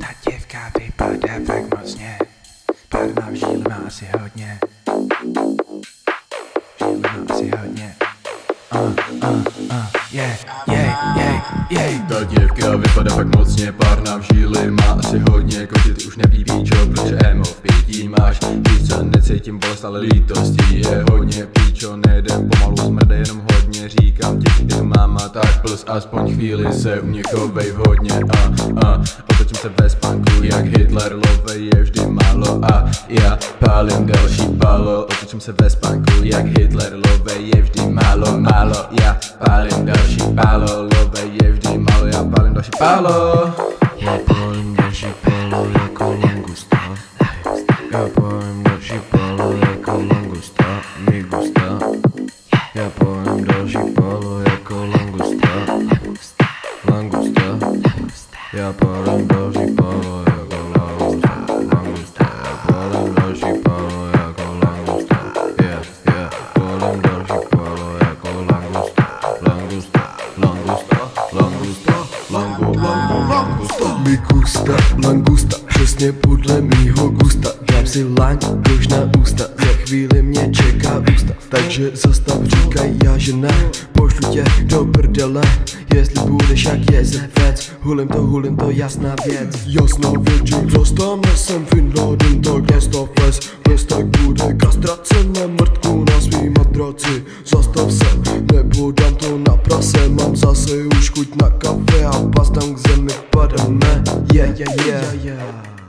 Ta děvka vypadá fakt mocně, pár v žíle má asi hodně. Žíle má asi hodně. Ta děvka vypadá fakt mocně, pár v žíli má asi hodně. Koči ty už neví píčo, protože emo v pětí máš. Víš co, necítím bolest, ale lítostí je hodně. Píčo, nejdem pomalu, smrde jenom hodně. Říkám ti, ty tu máma, tak plus aspoň chvíli se u mě chovej vhodně. Otočím se ve spánku, jak Hitler, love je vždy málo. A já pálím další palo. Otočím se ve spánku, jak Hitler, love je vždy málo. Já pálím další palo, love je vždy málo. Já pálím další palo. Já pálím další palo jako langusta. Já pálím další palo jako langusta, mi gusta. Já pálím další palo jako langusta. Langusta. Já pálím další palo jako langusta. Langusta. Já pálím další palo jako langusta. Pálím další palo jako langusta. Langusta. Langusta. Langusta. Mi gusta, langusta, přesně podle mýho gusta. Dám si languš na ústa, za chvíli mě čeká ústa. Takže zastav, říkaj já, že ne, pošlu tě do prdele. Jestli budeš jak jezevec, hulím to, jasná věc. Jasná věc, že zastav, nesem Finladen, tak nastav les. Bez tak bude kastrace na mrtku na svý matraci. Zastav se, nebo dám to na prase. Mám zase už chuť na kafe a pas tam k zemi padáme. Yeah.